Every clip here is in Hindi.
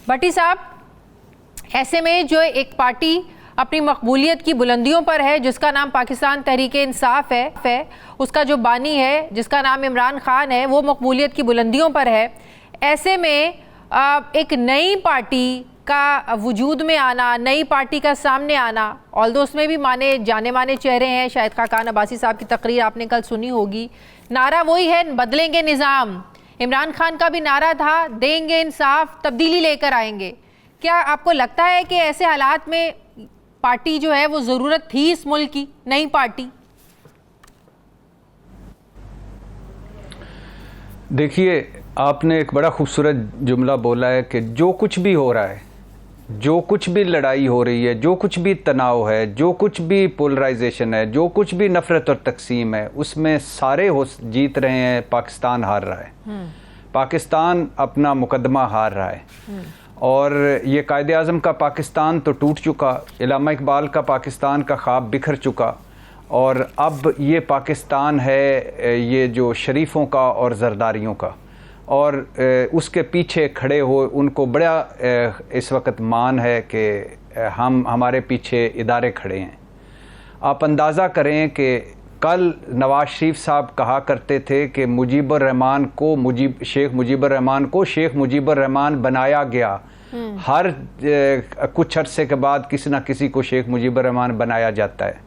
भट्टी साहब, ऐसे में जो एक पार्टी अपनी मकबूलियत की बुलंदियों पर है, जिसका नाम पाकिस्तान तहरीक इंसाफ है, उसका जो बानी है जिसका नाम इमरान खान है, वो मकबूलियत की बुलंदियों पर है, ऐसे में एक नई पार्टी का वजूद में आना, नई पार्टी का सामने आना, ऑल्दो उसमें भी जाने माने चेहरे हैं। शाहिद खाकान अब्बासी साहब की तकरीर आपने कल सुनी होगी। नारा वही है, बदलेंगे निज़ाम। इमरान खान का भी नारा था, देंगे इंसाफ, तब्दीली लेकर आएंगे। क्या आपको लगता है कि ऐसे हालात में पार्टी जो है वो ज़रूरत थी इस मुल्क की, नई पार्टी? देखिए, आपने एक बड़ा खूबसूरत जुमला बोला है कि जो कुछ भी हो रहा है, जो कुछ भी लड़ाई हो रही है, जो कुछ भी तनाव है, जो कुछ भी पोलराइजेशन है, जो कुछ भी नफ़रत और तकसीम है, उसमें सारे हो जीत रहे हैं, पाकिस्तान हार रहा है। पाकिस्तान अपना मुकदमा हार रहा है। और ये कायदे आज़म का पाकिस्तान तो टूट चुका, इलामा इकबाल का पाकिस्तान का ख्वाब बिखर चुका, और अब ये पाकिस्तान है ये जो शरीफों का और ज़रदारियों का, और उसके पीछे खड़े हो उनको बड़ा इस वक्त मान है कि हमारे पीछे इदारे खड़े हैं। आप अंदाज़ा करें कि कल नवाज शरीफ साहब कहा करते थे कि शेख मुजीबुर रहमान को शेख मुजीबुर रहमान बनाया गया। हर कुछ अरसे के बाद किसी ना किसी को शेख मुजीबुर रहमान बनाया जाता है।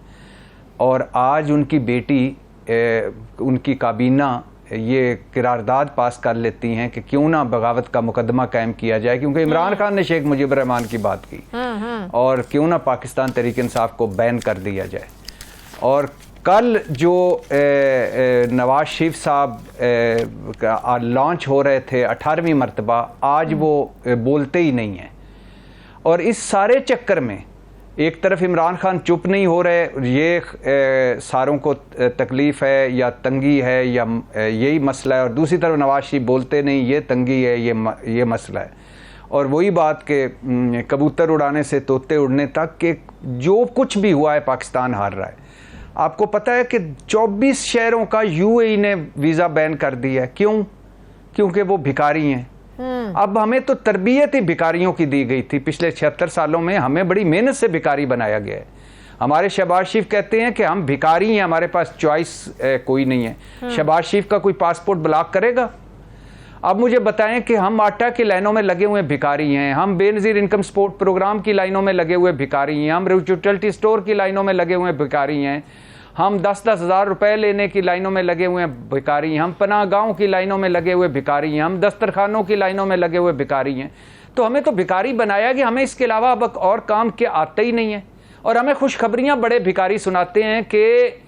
और आज उनकी बेटी उनकी काबीना ये किरारदाद पास कर लेती हैं कि क्यों ना बगावत का मुकदमा कायम किया जाए, क्योंकि इमरान खान ने शेख मुजीबुर रहमान की बात की, और क्यों ना पाकिस्तान तहरीक इंसाफ को बैन कर दिया जाए। और कल जो नवाज शरीफ साहब लॉन्च हो रहे थे 18वीं मरतबा, आज वो बोलते ही नहीं हैं। और इस सारे चक्कर में एक तरफ इमरान खान चुप नहीं हो रहे, ये सारों को तकलीफ़ है या तंगी है या यही मसला है, और दूसरी तरफ नवाज शरीफ बोलते नहीं, ये तंगी है, ये मसला है। और वही बात कि कबूतर उड़ाने से तोते उड़ने तक के जो कुछ भी हुआ है, पाकिस्तान हार रहा है। आपको पता है कि 24 शहरों का यूएई ने वीज़ा बैन कर दिया है। क्यों? क्योंकि वो भिखारी हैं। अब हमें तो तरबियत ही भिखारियों की दी गई थी। पिछले 76 सालों में हमें बड़ी मेहनत से भिखारी बनाया गया है। हमारे शहबाज शरीफ कहते हैं कि हम भिखारी हैं, हमारे पास चॉइस कोई नहीं है। शहबाज शरीफ का कोई पासपोर्ट ब्लॉक करेगा? अब मुझे बताएं कि हम आटा की लाइनों में लगे हुए भिखारी हैं, हम बेनज़ीर इनकम सपोर्ट प्रोग्राम की लाइनों में लगे हुए भिखारी हैं, हम यूटिलिटी स्टोर की लाइनों में लगे हुए भिखारी हैं, हम 10-10 हज़ार रुपए लेने की लाइनों में लगे हुए भिखारी हैं, हम पनाह गाँव की लाइनों में लगे हुए भिखारी हैं, हम दस्तरखानों की लाइनों में लगे हुए भिखारी हैं। तो हमें तो भिखारी बनाया कि हमें इसके अलावा अब और काम के आते ही नहीं है। और हमें खुशखबरियाँ बड़े भिखारी सुनाते हैं कि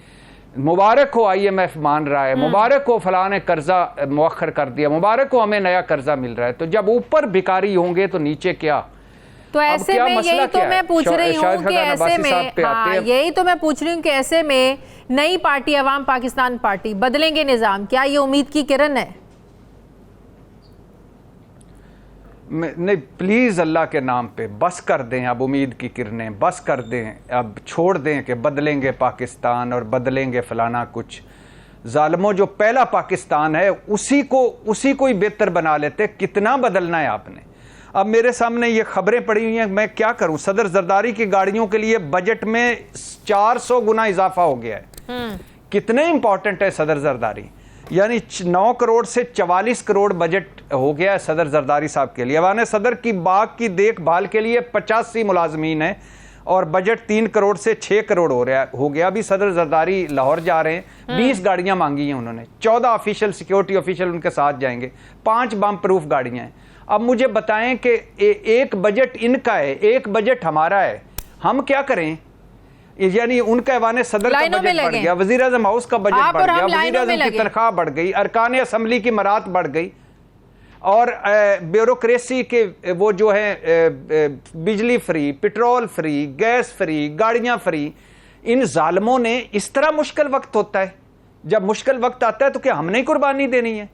मुबारक हो IMF मान रहा है, मुबारक हो फलां ने कर्जा मुअख्खर कर दिया, मुबारक हो हमें नया कर्जा मिल रहा है। तो जब ऊपर भिखारी होंगे तो नीचे क्या? तो ऐसे में यही तो मैं पूछ रही हूँ कि ऐसे में यही तो मैं पूछ रही हूँ कि ऐसे में नई पार्टी अवाम पाकिस्तान पार्टी बदलेंगे निज़ाम, क्या ये उम्मीद की किरण है? नहीं, प्लीज़ अल्लाह के नाम पे बस कर दें अब उम्मीद की किरणें, बस कर दें, अब छोड़ दें कि बदलेंगे पाकिस्तान और बदलेंगे फलाना कुछ। जालिमों, जो पहला पाकिस्तान है उसी को ही बेहतर बना लेते। कितना बदलना है आपने? अब मेरे सामने ये खबरें पड़ी हुई हैं, मैं क्या करूं? सदर जरदारी की गाड़ियों के लिए बजट में 400 गुना इजाफा हो गया है। कितने इंपॉर्टेंट है सदर जरदारी, यानी 9 करोड़ से 44 करोड़ बजट हो गया है सदर जरदारी साहब के लिए। अवान सदर की बाग की देखभाल के लिए 85 मुलाजमीन है और बजट 3 करोड़ से 6 करोड़ हो गया। अभी सदर जरदारी लाहौर जा रहे हैं, 20 गाड़ियां मांगी हैं उन्होंने, 14 ऑफिशियल सिक्योरिटी ऑफिशियल उनके साथ जाएंगे, 5 बम प्रूफ गाड़ियां हैं। अब मुझे बताएं कि एक बजट इनका है, एक बजट हमारा है, हम क्या करें? यानी उनका ऐवान सदर का बजट बढ़ गया, वजीर आज़म हाउस का बजट बढ़ गया, वजीर आज़म की तनख्वाह बढ़ गई, अरकान असम्बली की मरात बढ़ गई, और ब्यूरोक्रेसी के वो जो है बिजली free, petrol free, gas free, गाड़ियां फ्री। इन जालिमों ने इस तरह मुश्किल वक्त होता है, जब मुश्किल वक्त आता है तो क्या हमने कुर्बानी देनी है?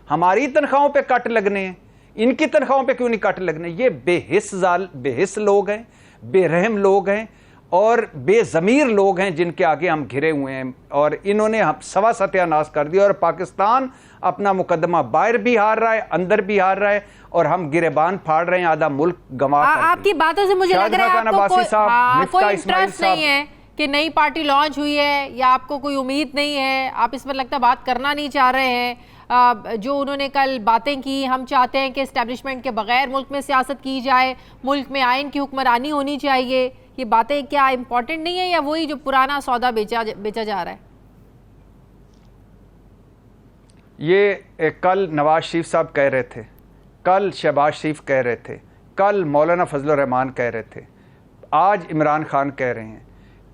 हमारी तनख्वाहों पे कट लगने हैं, इनकी तनख्वाहों पे क्यों नहीं कट लगने? ये बेहिस लोग हैं, बेरहम लोग हैं, और बेज़मीर लोग हैं जिनके आगे हम घिरे हुए हैं, और इन्होंने सवा सत्यानाश कर दिया। और पाकिस्तान अपना मुकदमा बाहर भी हार रहा है, अंदर भी हार रहा है, और हम गिरेबान फाड़ रहे हैं, आधा मुल्क गंवा करके। आपकी बातों से मुझे लग रहा है आपको कोई इंटरेस्ट नहीं है कि नई पार्टी लॉन्च हुई है, या आपको कोई उम्मीद नहीं है, आप इस पर लगता बात करना नहीं चाह रहे हैं। जो उन्होंने कल बातें की, हम चाहते हैं कि एस्टेब्लिशमेंट के बगैर मुल्क में सियासत की जाए, मुल्क में आइन की हुक्मरानी होनी चाहिए, ये बातें क्या इंपॉर्टेंट नहीं है, या वही जो पुराना सौदा बेचा जा रहा है? ये कल नवाज शरीफ साहब कह रहे थे, कल शहबाज शरीफ कह रहे थे, कल मौलाना फजलुर रहमान कह रहे थे, आज इमरान खान कह रहे हैं,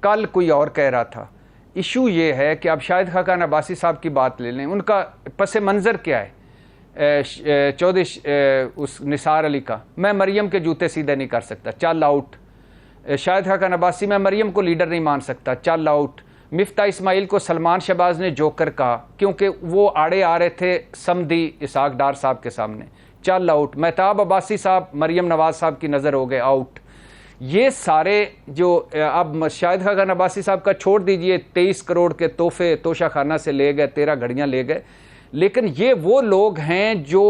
कल कोई और कह रहा था। इशू ये है कि अब शाहिद खाकान अब्बासी साहब की बात ले लें, उनका पस मंज़र क्या है? चौधरी उस निसार अली का, मैं मरियम के जूते सीधे नहीं कर सकता, चल आउट। शाहिद खाकान अब्बासी, मैं मरियम को लीडर नहीं मान सकता, चल आउट। मिफ्ता इस्माइल को सलमान शहबाज ने जोकर कहा क्योंकि वो आड़े आ रहे थे समदी इसाक डार साहब के सामने, चल आउट। महताब अब्बासी साहब मरियम नवाज साहब की नज़र हो गए, आउट। ये सारे जो अब शाहिद खाकान अब्बासी साहब का छोड़ दीजिए, 23 करोड़ के तोहफे तोशा खाना से ले गए, 13 घड़ियाँ ले गए, लेकिन ये वो लोग हैं जो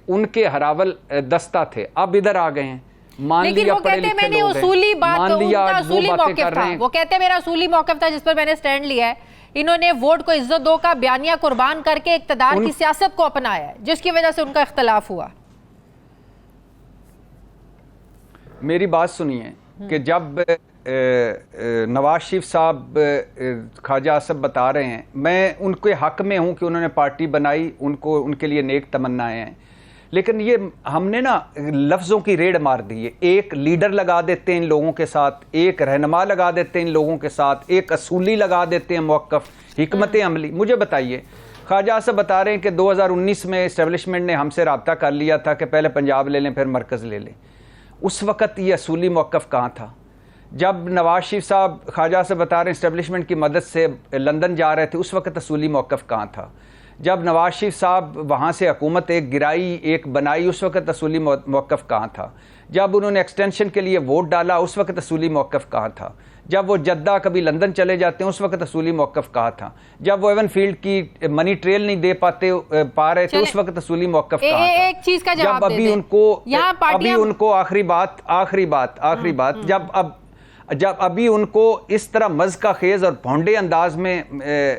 उनके हरावल दस्ता थे, अब इधर आ गए हैं। मान लिया वो कहते मैंने उसूली बात, उनका उसूली मौक़िफ़ था, वो कहते मेरा उसूली मौक़िफ़ था जिस पर मैंने स्टैंड लिया है। इन्होंने वोट को इज्जत दो का बयानिया कुर्बान करके इक़्तिदार की सियासत को अपनाया है, जिसकी वजह से उनका इख्तलाफ हुआ। मेरी बात सुनिए कि जब नवाज शरीफ साहब ख्वाजा आसफ बता रहे हैं, मैं उनके हक में हूं कि उन्होंने पार्टी बनाई, उनको उनके लिए नेक तमन्नाएं हैं, लेकिन ये हमने ना लफ्ज़ों की रेड मार दी है। एक लीडर लगा देते हैं इन लोगों के साथ, एक रहनुमा लगा देते हैं इन लोगों के साथ, एक असूली लगा देते हैं मौक़िफ़, हिकमत अमली। मुझे बताइए, ख्वाजा आसफ बता रहे हैं कि 2019 में इस्टेब्लिशमेंट ने हमसे रब्ता कर लिया था कि पहले पंजाब ले लें फिर मरकज़ ले लें। उस वक़्त ये असूली मौक़िफ़ कहाँ था? जब नवाज शरीफ साहब ख्वाजा से बता रहे हैं इस्टेब्लिशमेंट की मदद से लंदन जा रहे थे, उस वक़्त असूली मौक़िफ़ कहाँ था? जब नवाज शरीफ साहब वहाँ से हुकूमत एक गिराई एक बनाई, उस वक़्त असूली मौक़िफ़ कहाँ था? जब उन्होंने एक्सटेंशन के लिए वोट डाला, उस वक़्त असूली मौक़िफ़ कहाँ था? जब वो जद्दा कभी लंदन चले जाते हैं, उस वक़्त असूली मौक़िफ़ कहाँ था? जब वो एवन फील्ड की मनी ट्रेल नहीं दे पा रहे थे, उस वक़्त असूली मौक़िफ़ कहाँ था? एक चीज़ का जवाब जब अभी उनको आखिरी बात जब अभी उनको इस तरह मज़का खेज़ और भोंडे अंदाज में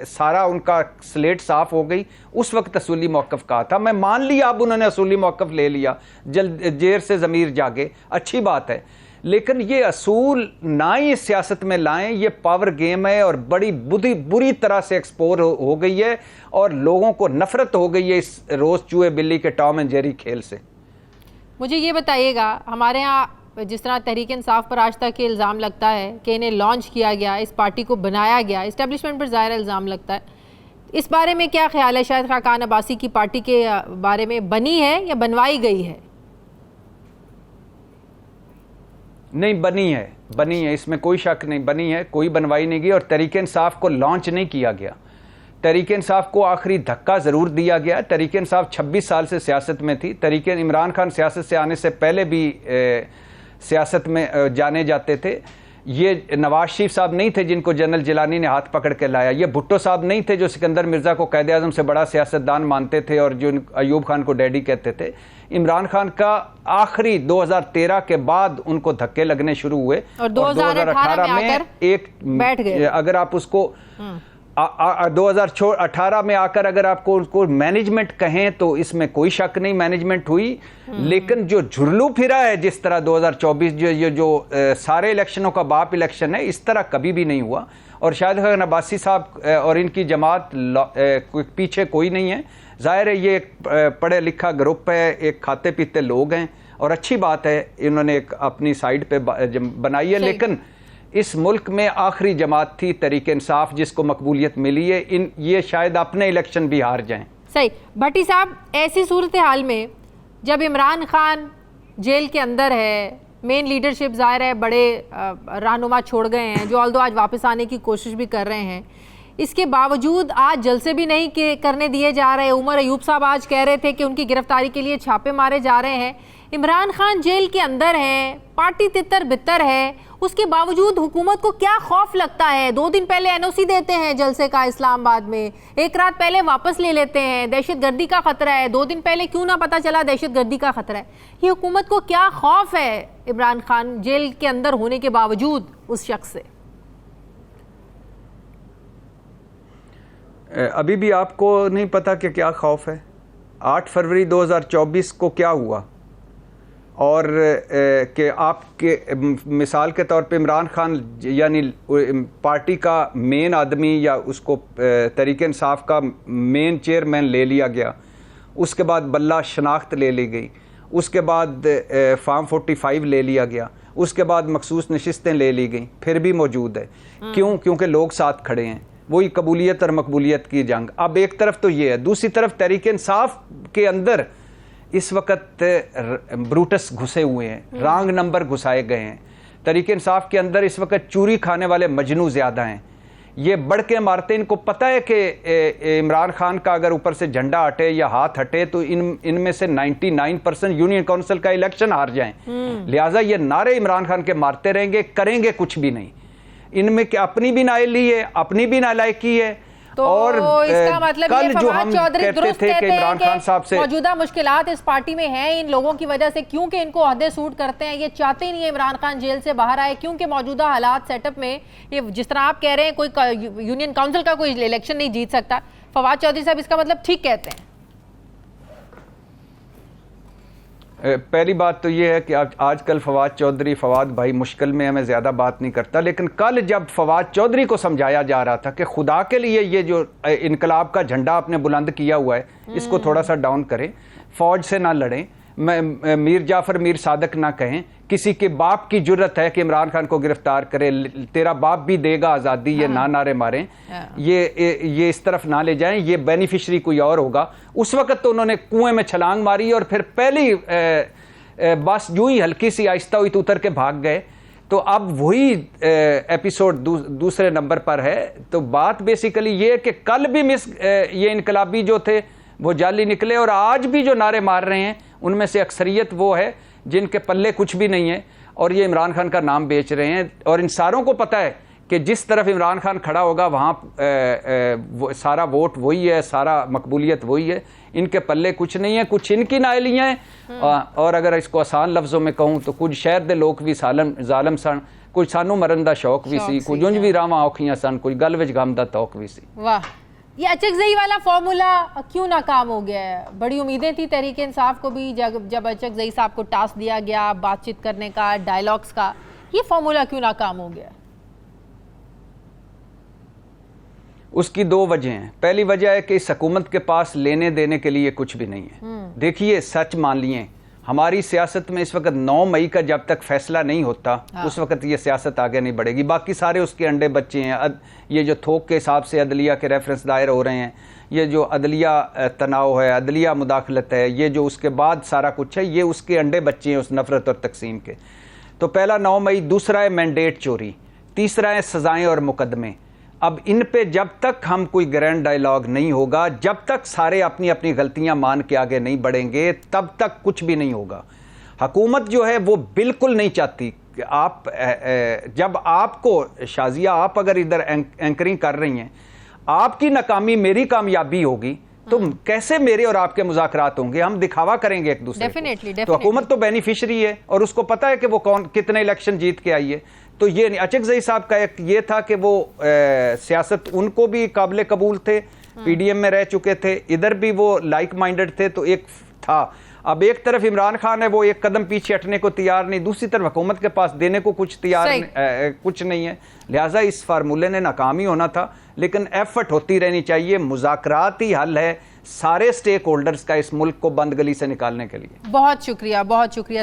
सारा उनका स्लेट साफ हो गई, उस वक्त असूली मौक़िफ़ कहा था। मैं मान लिया अब उन्होंने असूली मौक़िफ़ ले लिया, जेर से ज़मीर जागे, अच्छी बात है, लेकिन ये असूल ना ही इस सियासत में लाएं। ये पावर गेम है और बड़ी बुरी तरह से एक्सपोज हो गई है, और लोगों को नफरत हो गई है इस रोज़ चूहे बिल्ली के टॉम एंड जेरी खेल से। मुझे ये बताइएगा, हमारे यहाँ जिस तरह तहरीक इंसाफ पर आज तक ये इल्ज़ाम लगता है कि इन्हें लॉन्च किया गया, इस पार्टी को बनाया गया, इस्टेब्लिशमेंट पर ज़ाहिर इल्ज़ाम लगता है, इस बारे में क्या ख्याल है? शाहिद खाकान अब्बासी की पार्टी के बारे में बनी है या बनवाई गई है? नहीं, बनी है, इसमें कोई शक नहीं, बनी है, कोई बनवाई नहीं गई। और तहरीक इंसाफ को लॉन्च नहीं किया गया, तहरीक इंसाफ को आखिरी धक्का ज़रूर दिया गया। तहरीक इंसाफ 26 साल से सियासत में थी। तहरीक इमरान खान सियासत से आने से पहले भी सियासत में जाने जाते थे। ये नवाज शरीफ साहब नहीं थे जिनको जनरल जिलानी ने हाथ पकड़ के लाया, ये भुट्टो साहब नहीं थे जो सिकंदर मिर्ज़ा को कायदे आज़म से बड़ा सियासतदान मानते थे और जो अयूब खान को डैडी कहते थे। इमरान खान का आखिरी 2013 के बाद उनको धक्के लगने शुरू हुए और 2018 में एक बैठ गए। अगर आप उसको 2018 में आकर अगर आपको उसको मैनेजमेंट कहें तो इसमें कोई शक नहीं, मैनेजमेंट हुई, लेकिन जो झुरलू फिरा है जिस तरह 2024 जो सारे इलेक्शनों का बाप इलेक्शन है, इस तरह कभी भी नहीं हुआ। और शाहिद खाकान अब्बासी साहब और इनकी जमात पीछे कोई नहीं है। जाहिर है ये एक पढ़े लिखा ग्रुप है, एक खाते पीते लोग हैं, और अच्छी बात है इन्होंने एक अपनी साइड पे बनाई है। लेकिन इस मुल्क में आखिरी जमात थी तहरीक इंसाफ जिसको मकबूलियत मिली है। ये शायद अपने इलेक्शन भी हार जाएं। सही। भट्टी साहब, ऐसी सूरत हाल में जब इमरान खान जेल के अंदर है, मेन लीडरशिप ज़ाहिर है बड़े रहनुमा छोड़ गए हैं जो ऑल्दो आज वापस आने की कोशिश भी कर रहे हैं, इसके बावजूद आज जलसे भी नहीं करने दिए जा रहे। उमर अयूब साहब आज कह रहे थे कि उनकी गिरफ्तारी के लिए छापे मारे जा रहे हैं। इमरान खान जेल के अंदर है, पार्टी तितर बितर है, उसके बावजूद हुकूमत को क्या खौफ लगता है? 2 दिन पहले एनओसी देते हैं जलसे का इस्लामाबाद में, एक रात पहले वापस ले लेते हैं, दहशतगर्दी का खतरा है। 2 दिन पहले क्यों ना पता चला दहशतगर्दी का खतरा है? ये हुकूमत को क्या खौफ है इमरान खान जेल के अंदर होने के बावजूद उस शख्स से? अभी भी आपको नहीं पता कि क्या खौफ है? 8 फरवरी 2024 को क्या हुआ और कि आपके मिसाल के तौर पे इमरान खान यानी पार्टी का मेन आदमी या उसको तहरीक इंसाफ का मेन चेयरमैन ले लिया गया, उसके बाद बल्ला शनाख्त ले ली गई, उसके बाद फार्म 45 ले लिया गया, उसके बाद मखसूस नशिस्तें ले ली गई, फिर भी मौजूद है। क्यों? क्योंकि लोग साथ खड़े हैं। वही कबूलियत और मकबूलियत की जंग। अब एक तरफ तो ये है, दूसरी तरफ तहरीक इंसाफ के अंदर इस वक्त ब्रूटस घुसे हुए हैं, रॉन्ग नंबर घुसाए गए हैं। तहरीक इंसाफ के अंदर इस वक्त चूरी खाने वाले मजनू ज़्यादा हैं। ये बढ़ के मारते, इनको पता है कि इमरान खान का अगर ऊपर से झंडा हटे या हाथ हटे तो इनमें से 99% यूनियन काउंसिल का इलेक्शन हार जाएं। लिहाजा ये नारे इमरान खान के मारते रहेंगे, करेंगे कुछ भी नहीं। इनमें क्या अपनी भी नाअहली है, अपनी भी नालायकी है। तो और इसका मतलब कल जो हम कहते थे कि इमरान खान साहब से मौजूदा मुश्किलात इस पार्टी में हैं इन लोगों की वजह से, क्योंकि इनको ओहदे सूट करते हैं, ये चाहते ही नहीं है इमरान खान जेल से बाहर आए, क्योंकि मौजूदा हालात सेटअप में ये जिस तरह आप कह रहे हैं कोई यूनियन काउंसिल का कोई इलेक्शन नहीं जीत सकता। फवाद चौधरी साहब इसका मतलब ठीक कहते हैं? पहली बात तो ये है कि आजकल फवाद भाई मुश्किल में है, मैं ज़्यादा बात नहीं करता, लेकिन कल जब फवाद चौधरी को समझाया जा रहा था कि खुदा के लिए ये जो इनकलाब का झंडा आपने बुलंद किया हुआ है इसको थोड़ा सा डाउन करें, फौज से ना लड़ें, मीर जाफर मीर सादक ना कहें, किसी के बाप की जुर्रत है कि इमरान खान को गिरफ्तार करे, तेरा बाप भी देगा आज़ादी, ये ना नारे मारें, ये इस तरफ ना ले जाएं, ये बेनिफिशरी कोई और होगा। उस वक्त तो उन्होंने कुएं में छलांग मारी और फिर पहली बस यूं ही हल्की सी आहिस्ता हुई तो उतर के भाग गए। तो अब वही एपिसोड दूसरे नंबर पर है। तो बात बेसिकली ये कि कल भी ये इनकलाबी जो थे वो जाली निकले और आज भी जो नारे मार रहे हैं उनमें से अक्सरियत वो है जिनके पल्ले कुछ भी नहीं है और ये इमरान खान का नाम बेच रहे हैं। और इन सारों को पता है कि जिस तरफ इमरान खान खड़ा होगा वहाँ सारा वोट वही है, सारा मकबूलियत वही है। इनके पल्ले कुछ नहीं है, कुछ इनकी नाअहलियाँ हैं और अगर इसको आसान लफ्ज़ों में कहूँ तो कुछ शहर दे लोग भी जालम सन, कुछ सानू मरन दा शौक भी सी, कुछ उंज भी रावां औखियां सन, कुछ गल विच गम दा तौक भी सी। वाह, ये अचकज़ई वाला फॉर्मूला क्यों नाकाम हो गया है? बड़ी उम्मीदें थी तहरीक इंसाफ को भी जब अचकज़ई साहब को टास्क दिया गया बातचीत करने का, डायलॉग्स का, ये फॉर्मूला क्यों नाकाम हो गया? उसकी 2 वजह हैं। पहली वजह है कि इस हुकूमत के पास लेने देने के लिए कुछ भी नहीं है। देखिए, सच मान लिए, हमारी सियासत में इस वक्त 9 मई का जब तक फैसला नहीं होता उस वक्त ये सियासत आगे नहीं बढ़ेगी। बाकी सारे उसके अंडे बच्चे हैं। ये जो थोक के हिसाब से अदलिया के रेफरेंस दायर हो रहे हैं, ये जो अदलिया तनाव है, अदलिया मुदाखलत है, ये जो उसके बाद सारा कुछ है, ये उसके अंडे बच्चे हैं उस नफरत और तकसीम के। तो पहला 9 मई, दूसरा है मैंडेट चोरी, तीसरा है सजाएं और मुकदमे। अब इन पे जब तक हम कोई ग्रैंड डायलॉग नहीं होगा, जब तक सारे अपनी अपनी गलतियां मान के आगे नहीं बढ़ेंगे, तब तक कुछ भी नहीं होगा। हुकूमत जो है वो बिल्कुल नहीं चाहती कि आप जब आपको शाजिया, आप अगर इधर एंकरिंग कर रही हैं, आपकी नाकामी मेरी कामयाबी होगी तो कैसे मेरे और आपके मुज़ाकरात होंगे? हम दिखावा करेंगे एक दूसरे को। तो हुकूमत तो बेनिफिशरी है और उसको पता है कि वो कौन कितने इलेक्शन जीत के आई है। तो ये अचकज़ई साहब का एक ये था कि वो सियासत उनको भी काबिल कबूल थे, पीडीएम में रह चुके थे, इधर भी वो लाइक माइंडेड थे, तो एक था। अब एक तरफ इमरान खान है, वो एक कदम पीछे हटने को तैयार नहीं, दूसरी तरफ हुकूमत के पास देने को कुछ कुछ नहीं है। लिहाजा इस फार्मूले ने नाकामी होना था, लेकिन एफर्ट होती रहनी चाहिए। मुज़ाकरात ही हल है सारे स्टेक होल्डर्स का इस मुल्क को बंद गली से निकालने के लिए। बहुत शुक्रिया, बहुत शुक्रिया।